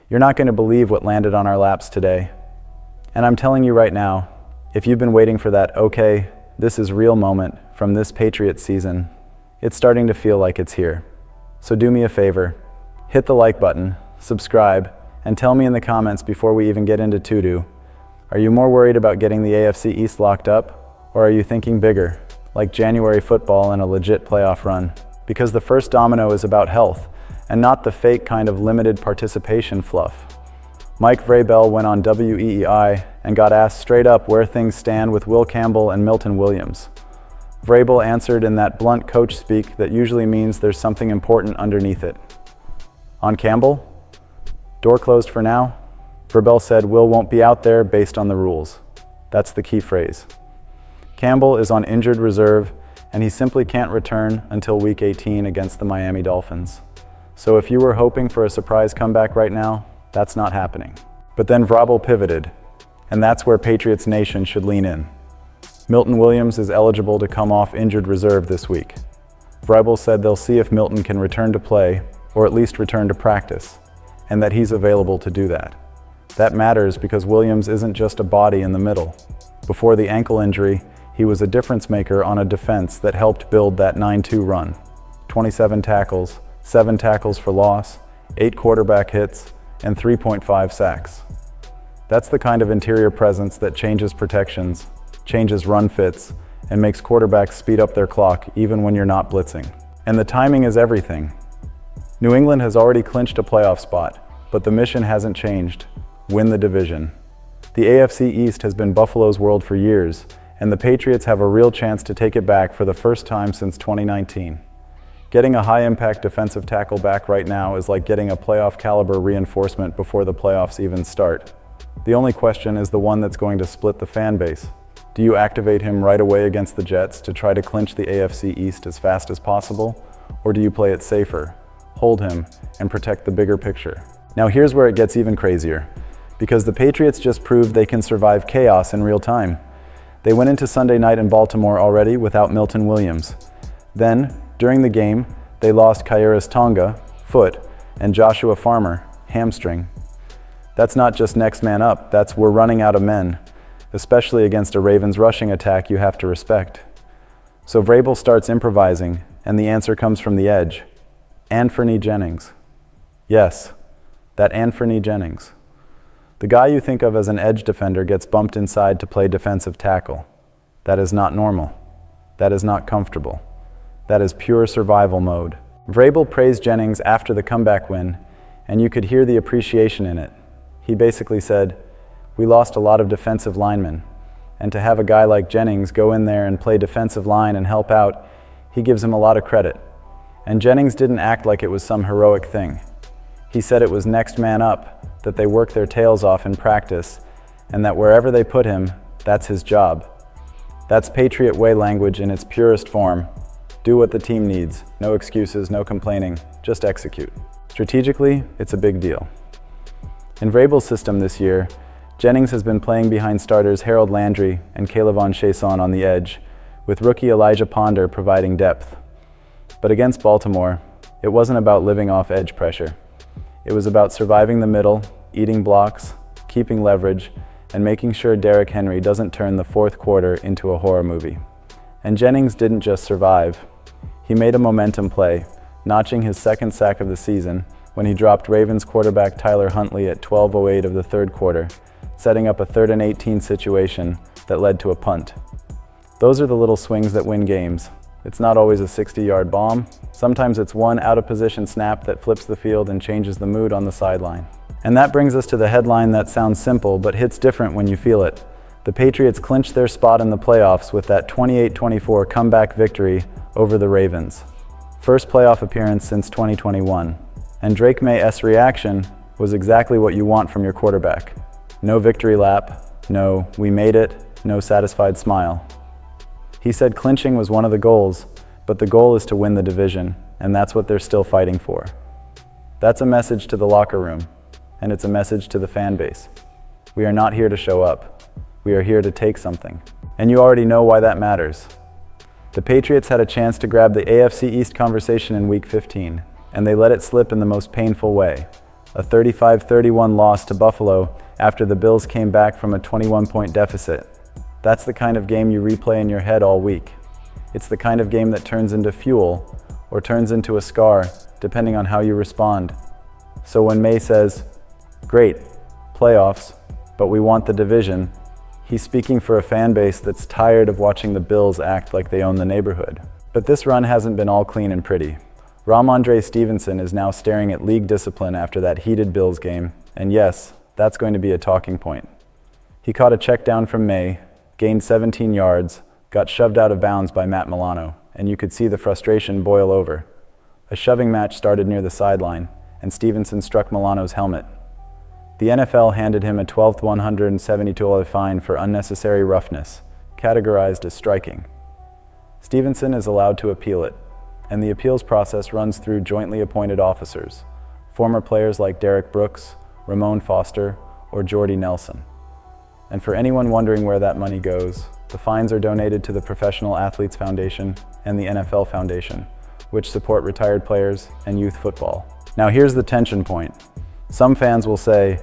You're not going to believe what landed on our laps today. And I'm telling you right now, if you've been waiting for that, okay, this is real moment from this Patriots season, it's starting to feel like it's here. So do me a favor, hit the like button, subscribe, and tell me in the comments before we even get into to-do, are you more worried about getting the AFC East locked up, or are you thinking bigger, like January football and a legit playoff run? Because the first domino is about health, and not the fake kind of limited participation fluff. Mike Vrabel went on WEEI and got asked straight up where things stand with Will Campbell and Milton Williams. Vrabel answered in that blunt coach speak that usually means there's something important underneath it. On Campbell? Door closed for now? Vrabel said Will won't be out there based on the rules. That's the key phrase. Campbell is on injured reserve, and he simply can't return until Week 18 against the Miami Dolphins. So if you were hoping for a surprise comeback right now, that's not happening. But then Vrabel pivoted, and that's where Patriots Nation should lean in. Milton Williams is eligible to come off injured reserve this week. Vrabel said they'll see if Milton can return to play, or at least return to practice, and that he's available to do that. That matters because Williams isn't just a body in the middle. Before the ankle injury, he was a difference maker on a defense that helped build that 9-2 run. 27 tackles, 7 tackles for loss, 8 quarterback hits, and 3.5 sacks. That's the kind of interior presence that changes protections, changes run fits, and makes quarterbacks speed up their clock even when you're not blitzing. And the timing is everything. New England has already clinched a playoff spot, but the mission hasn't changed: win the division. The AFC East has been Buffalo's world for years, and the Patriots have a real chance to take it back for the first time since 2019. Getting a high-impact defensive tackle back right now is like getting a playoff-caliber reinforcement before the playoffs even start. The only question is the one that's going to split the fan base. Do you activate him right away against the Jets to try to clinch the AFC East as fast as possible? Or do you play it safer, hold him, and protect the bigger picture? Now here's where it gets even crazier, because the Patriots just proved they can survive chaos in real time. They went into Sunday night in Baltimore already without Milton Williams. Then, during the game, they lost Khyiris Tonga, foot, and Joshua Farmer, hamstring. That's not just next man up, that's we're running out of men, especially against a Ravens rushing attack you have to respect. So Vrabel starts improvising, and the answer comes from the edge. Anfernee Jennings. Yes, that Anfernee Jennings. The guy you think of as an edge defender gets bumped inside to play defensive tackle. That is not normal. That is not comfortable. That is pure survival mode. Vrabel praised Jennings after the comeback win, and you could hear the appreciation in it. He basically said, "We lost a lot of defensive linemen, and to have a guy like Jennings go in there and play defensive line and help out, he gives him a lot of credit." And Jennings didn't act like it was some heroic thing. He said it was next man up, that they work their tails off in practice, and that wherever they put him, that's his job. That's Patriot Way language in its purest form. Do what the team needs. No excuses, no complaining. Just execute. Strategically, it's a big deal. In Vrabel's system this year, Jennings has been playing behind starters Harold Landry and K'Lavon Chaisson on the edge, with rookie Elijah Ponder providing depth. But against Baltimore, it wasn't about living off edge pressure. It was about surviving the middle, eating blocks, keeping leverage, and making sure Derrick Henry doesn't turn the fourth quarter into a horror movie. And Jennings didn't just survive. He made a momentum play, notching his second sack of the season when he dropped Ravens quarterback Tyler Huntley at 12:08 of the third quarter, setting up a 3rd and 18 situation that led to a punt. Those are the little swings that win games. It's not always a 60-yard bomb. Sometimes it's one out-of-position snap that flips the field and changes the mood on the sideline. And that brings us to the headline that sounds simple but hits different when you feel it. The Patriots clinched their spot in the playoffs with that 28-24 comeback victory over the Ravens. First playoff appearance since 2021. And Drake May's reaction was exactly what you want from your quarterback. No victory lap, no "we made it," no satisfied smile. He said clinching was one of the goals, but the goal is to win the division, and that's what they're still fighting for. That's a message to the locker room, and it's a message to the fan base. We are not here to show up. We are here to take something. And you already know why that matters. The Patriots had a chance to grab the AFC East conversation in Week 15, and they let it slip in the most painful way. a 35-31 loss to Buffalo after the Bills came back from a 21-point deficit. That's the kind of game you replay in your head all week. It's the kind of game that turns into fuel or turns into a scar, depending on how you respond. So when May says, "Great, playoffs, but we want the division," he's speaking for a fan base that's tired of watching the Bills act like they own the neighborhood. But this run hasn't been all clean and pretty. Rhamondre Stevenson is now staring at league discipline after that heated Bills game, and yes, that's going to be a talking point. He caught a check down from May, gained 17 yards, got shoved out of bounds by Matt Milano, and you could see the frustration boil over. A shoving match started near the sideline, and Stevenson struck Milano's helmet. The NFL handed him a $12th $172 fine for unnecessary roughness, categorized as striking. Stevenson is allowed to appeal it, and the appeals process runs through jointly appointed officers, former players like Derek Brooks, Ramon Foster, or Jordy Nelson. And for anyone wondering where that money goes, the fines are donated to the Professional Athletes Foundation and the NFL Foundation, which support retired players and youth football. Now here's the tension point. Some fans will say,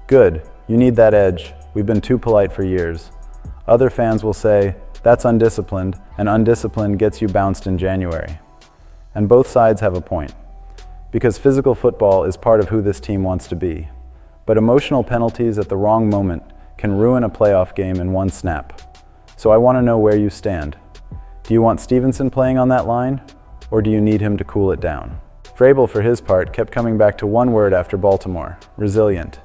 "Good, you need that edge. We've been too polite for years." Other fans will say, "That's undisciplined, and undisciplined gets you bounced in January." And both sides have a point, because physical football is part of who this team wants to be. But emotional penalties at the wrong moment can ruin a playoff game in one snap. So I want to know where you stand. Do you want Stevenson playing on that line, or do you need him to cool it down? Vrabel, for his part, kept coming back to one word after Baltimore: resilient.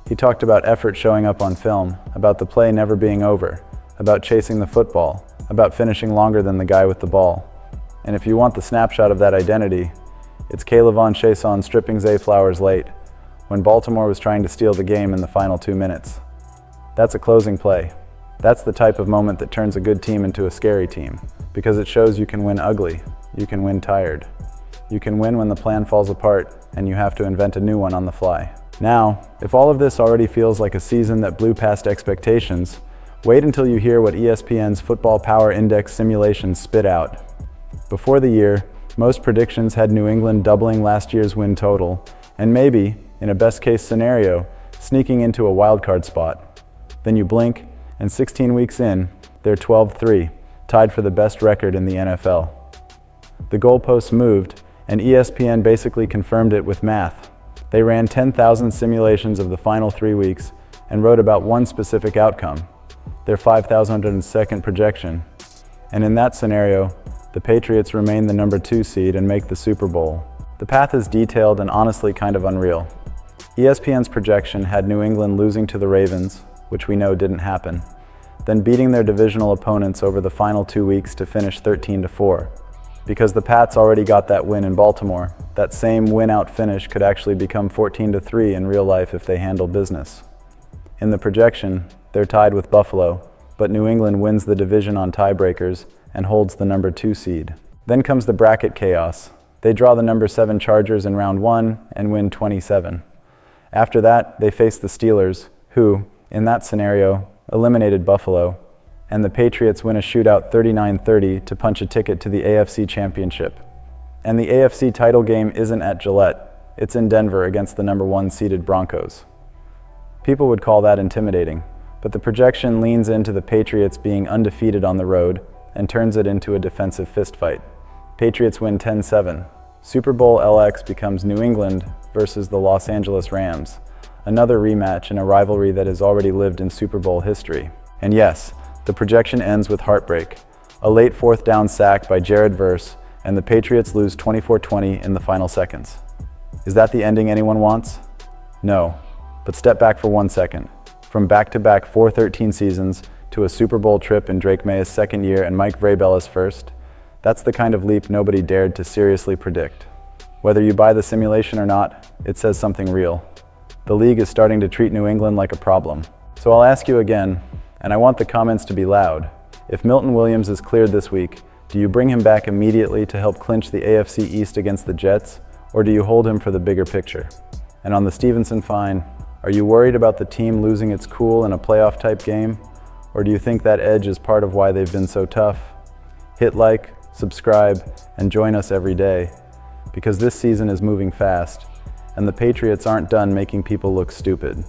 He talked about effort showing up on film, about the play never being over, about chasing the football, about finishing longer than the guy with the ball. And if you want the snapshot of that identity, it's K'Lavon Chaisson stripping Zay Flowers late, when Baltimore was trying to steal the game in the final 2 minutes. That's a closing play. That's the type of moment that turns a good team into a scary team, because it shows you can win ugly, you can win tired. You can win when the plan falls apart and you have to invent a new one on the fly. Now, if all of this already feels like a season that blew past expectations, wait until you hear what ESPN's Football Power Index simulations spit out. Before the year, most predictions had New England doubling last year's win total, and maybe, in a best-case scenario, sneaking into a wildcard spot. Then you blink, and 16 weeks in, they're 12-3, tied for the best record in the NFL. The goalposts moved, and ESPN basically confirmed it with math. They ran 10,000 simulations of the final 3 weeks and wrote about one specific outcome, their 5,002nd projection. And in that scenario, the Patriots remain the number 2 seed and make the Super Bowl. The path is detailed and honestly kind of unreal. ESPN's projection had New England losing to the Ravens, which we know didn't happen, then beating their divisional opponents over the final 2 weeks to finish 13-4. Because the Pats already got that win in Baltimore, that same win-out finish could actually become 14-3 in real life if they handle business. In the projection, they're tied with Buffalo, but New England wins the division on tiebreakers and holds the number 2 seed. Then comes the bracket chaos. They draw the number 7 Chargers in round 1 and win 27. After that, they face the Steelers, who, in that scenario, eliminated Buffalo, and the Patriots win a shootout 39-30 to punch a ticket to the AFC Championship. And the AFC title game isn't at Gillette, it's in Denver against the number 1 seeded Broncos. People would call that intimidating, but the projection leans into the Patriots being undefeated on the road and turns it into a defensive fistfight. Patriots win 10-7. Super Bowl LX becomes New England versus the Los Angeles Rams, another rematch in a rivalry that has already lived in Super Bowl history. And yes, the projection ends with heartbreak. A late 4th down sack by Jared Verse, and the Patriots lose 24-20 in the final seconds. Is that the ending anyone wants? No. But step back for 1 second. From back-to-back 4-13 seasons to a Super Bowl trip in Drake May's 2nd year and Mike Vrabel's 1st, that's the kind of leap nobody dared to seriously predict. Whether you buy the simulation or not, it says something real. The league is starting to treat New England like a problem. So I'll ask you again, and I want the comments to be loud. If Milton Williams is cleared this week, do you bring him back immediately to help clinch the AFC East against the Jets, or do you hold him for the bigger picture? And on the Stevenson fine, are you worried about the team losing its cool in a playoff-type game, or do you think that edge is part of why they've been so tough? Hit like, subscribe, and join us every day, because this season is moving fast, and the Patriots aren't done making people look stupid.